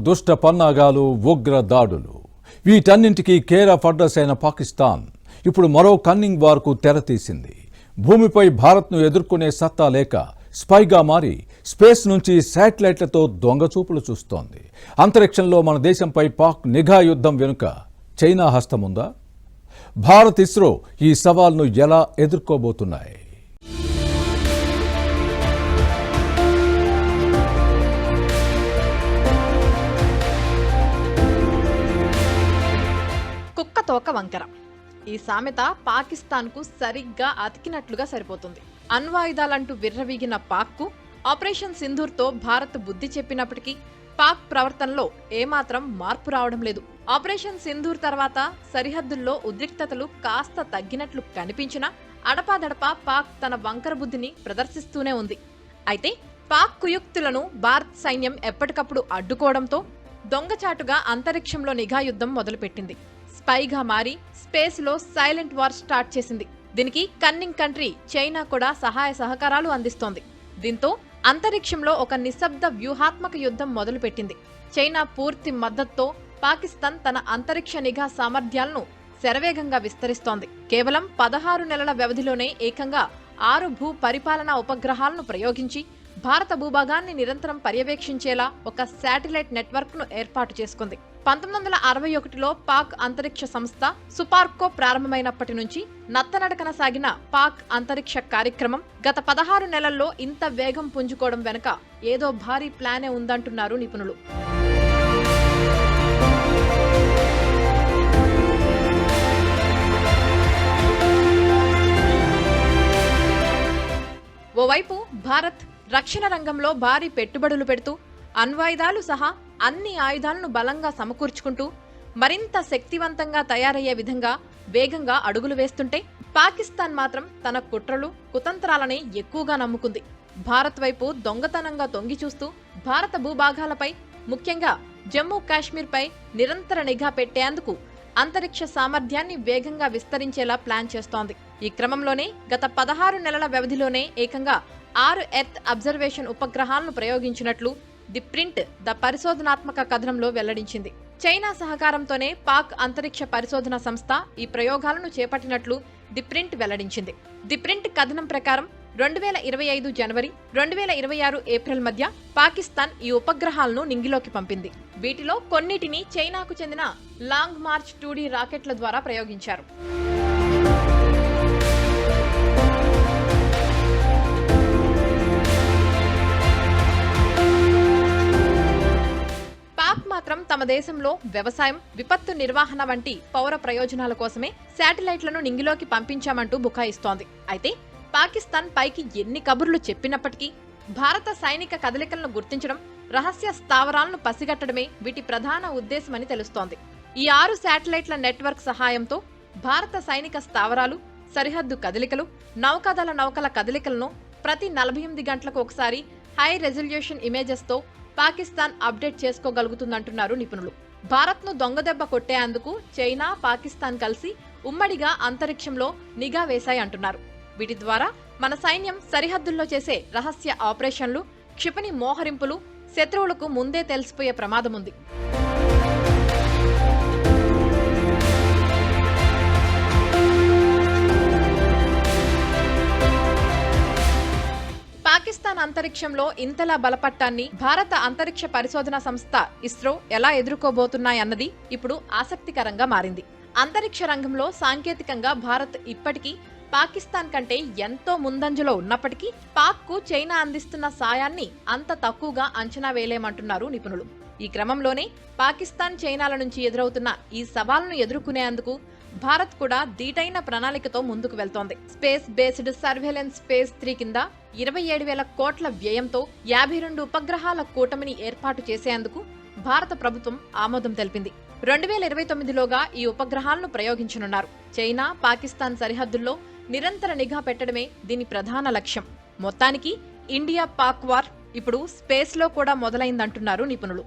దుష్ట పన్నాగాలు, ఉగ్ర దాడులు వీటన్నింటికీ కేర్ ఆఫ్ అడ్రస్ అయిన పాకిస్తాన్ ఇప్పుడు మరో కన్నింగ్ వార్కు తెరతీసింది. భూమిపై భారత్ను ఎదుర్కొనే సత్తా లేక స్పైగా మారి స్పేస్ నుంచి శాటిలైట్లతో దొంగచూపులు చూస్తోంది. అంతరిక్షంలో మన దేశంపై పాక్ నిఘా యుద్ధం వెనుక చైనా హస్తముందా? భారత్, ఇస్రో ఈ సవాల్ను ఎలా ఎదుర్కోబోతున్నాయి? కుక్క తోక వంకర. ఈ సామెత పాకిస్తాన్కు సరిగ్గా అతికినట్లుగా సరిపోతుంది. అణ్వాయుధాలంటూ విర్రవీగిన పాక్కు ఆపరేషన్ సింధూర్తో భారత్ బుద్ధి చెప్పినప్పటికీ పాక్ ప్రవర్తనలో ఏమాత్రం మార్పు రావడం లేదు. ఆపరేషన్ సింధూర్ తర్వాత సరిహద్దుల్లో ఉద్రిక్తతలు కాస్త తగ్గినట్లు కనిపించినా అడపాదడపా పాక్ తన వంకర బుద్ధిని ప్రదర్శిస్తూనే ఉంది. అయితే పాక్ కుయుక్తులను భారత్ సైన్యం ఎప్పటికప్పుడు అడ్డుకోవడంతో దొంగచాటుగా అంతరిక్షంలో నిఘా యుద్ధం మొదలుపెట్టింది. స్పైగా మారి స్పేస్ లో సైలెంట్ వార్ స్టార్ట్ చేసింది. దీనికి కన్నింగ్ కంట్రీ చైనా కూడా సహాయ సహకారాలు అందిస్తోంది. దీంతో అంతరిక్షంలో ఒక నిశ్శబ్ద వ్యూహాత్మక యుద్ధం మొదలుపెట్టింది. చైనా పూర్తి మద్దతుతో పాకిస్తాన్ తన అంతరిక్ష నిఘా సామర్థ్యాలను శరవేగంగా విస్తరిస్తోంది. కేవలం 16 నెలల వ్యవధిలోనే ఏకంగా 6 భూ పరిపాలనా ఉపగ్రహాలను ప్రయోగించి భారత భూభాగాన్ని నిరంతరం పర్యవేక్షించేలా ఒక శాటిలైట్ నెట్వర్క్ ను ఏర్పాటు చేసుకుంది. 1961లో పాక్ అంతరిక్ష సంస్థ సుపార్కో ప్రారంభమైనప్పటి నుంచి నత్తనడకన సాగిన పాక్ అంతరిక్ష కార్యక్రమం గత 16 నెలల్లో ఇంత వేగం పుంజుకోవడం వెనుక ఏదో భారీ ప్లానే ఉందంటున్నారు నిపుణులు. ఓవైపు భారత్ రక్షణ రంగంలో భారీ పెట్టుబడులు పెడుతూ అణ్వాయుధాలు సహా అన్ని ఆయుధాలను బలంగా సమకూర్చుకుంటూ మరింత శక్తివంతంగా తయారయ్యే విధంగా వేగంగా అడుగులు వేస్తుంటే పాకిస్తాన్ మాత్రం తన కుట్రలు కుతంత్రాలనే ఎక్కువగా నమ్ముకుంది. భారత్ వైపు దొంగతనంగా తొంగి చూస్తూ భారత భూభాగాలపై ముఖ్యంగా జమ్మూ కాశ్మీర్పై నిరంతర నిఘా పెట్టేందుకు అంతరిక్ష సామర్థ్యాన్ని వేగంగా విస్తరించేలా ప్లాన్ చేస్తోంది. ఈ క్రమంలోనే గత 16 నెలల వ్యవధిలోనే ఏకంగా 6 ఎర్త్ అబ్జర్వేషన్ ఉపగ్రహాలను ప్రయోగించినట్లు ది ప్రింట్ ద పరిశోధనాత్మక కథనంలో వెల్లడించింది. చైనా సహకారంతోనే పాక్ అంతరిక్ష పరిశోధన సంస్థ ఈ ప్రయోగాలను చేపట్టినట్లు ది ప్రింట్ వెల్లడించింది. ది ప్రింట్ కథనం ప్రకారం 2025 జనవరి 2026 ఏప్రిల్ మధ్య పాకిస్తాన్ ఈ ఉపగ్రహాలను నింగిలోకి పంపింది. వీటిలో కొన్నిటిని చైనాకు చెందిన లాంగ్ మార్చ్ 2D రాకెట్ల ద్వారా ప్రయోగించారు. మాత్రం తమ దేశంలో వ్యవసాయం, విపత్తు నిర్వహణ వంటి పౌర ప్రయోజనాల కోసమే శాటిలైట్లను నింగిలోకి పంపించామంటూ బుకాయిస్తోంది. అయితే పాకిస్తాన్ పైకి ఎన్ని కబుర్లు చెప్పినప్పటికీ భారత సైనిక కదలికలను గుర్తించడం, రహస్య స్థావరాలను పసిగట్టడమే వీటి ప్రధాన ఉద్దేశమని తెలుస్తోంది. ఈ 6 శాటిలైట్ల నెట్వర్క్ సహాయంతో భారత సైనిక స్థావరాలు, సరిహద్దు కదలికలు, నౌకల కదలికలను ప్రతి 48 గంటలకు ఒకసారి హై రెజల్యూషన్ ఇమేజెస్ తో పాకిస్తాన్ అప్డేట్ చేసుకోగలుగుతుందంటున్నారు నిపుణులు. భారత్ను దొంగదెబ్బ కొట్టేందుకు చైనా, పాకిస్తాన్ కలిసి ఉమ్మడిగా అంతరిక్షంలో నిఘా వేశాయి అంటున్నారు. వీటి ద్వారా మన సైన్యం సరిహద్దుల్లో చేసే రహస్య ఆపరేషన్లు, క్షిపణి మోహరింపులు శత్రువులకు ముందే తెలిసిపోయే ప్రమాదముంది. పాకిస్తాన్ అంతరిక్షంలో ఇంతలా బలపట్టాన్ని భారత అంతరిక్ష పరిశోధన సంస్థ ఇస్రో ఎలా ఎదుర్కోబోతున్నాయన్నది ఇప్పుడు ఆసక్తికరంగా మారింది. అంతరిక్ష రంగంలో సాంకేతికంగా భారత్ ఇప్పటికీ పాకిస్తాన్ కంటే ఎంతో ముందంజలో ఉన్నప్పటికీ పాక్కు చైనా అందిస్తున్న సాయాన్ని అంత తక్కువగా అంచనా వేయలేమంటున్నారు నిపుణులు. ఈ క్రమంలోనే పాకిస్తాన్, చైనాల నుంచి ఎదురవుతున్న ఈ సవాల్ను ఎదుర్కొనేందుకు భారత్ కూడా దీటైన ప్రణాళికతో ముందుకు వెళ్తోంది. స్పేస్ బేస్డ్ సర్వేలెన్స్ ఫేజ్ 3 కింద 27,000 కోట్ల వ్యయంతో 52 ఉపగ్రహాల కూటమిని ఏర్పాటు చేసేందుకు భారత ప్రభుత్వం ఆమోదం తెలిపింది. 2029లోగా ఈ ఉపగ్రహాలను ప్రయోగించనున్నారు. చైనా, పాకిస్తాన్ సరిహద్దుల్లో నిరంతర నిఘా పెట్టడమే దీని ప్రధాన లక్ష్యం. మొత్తానికి ఇండియా పాక్ వార్ ఇప్పుడు స్పేస్ లో కూడా మొదలైందంటున్నారు నిపుణులు.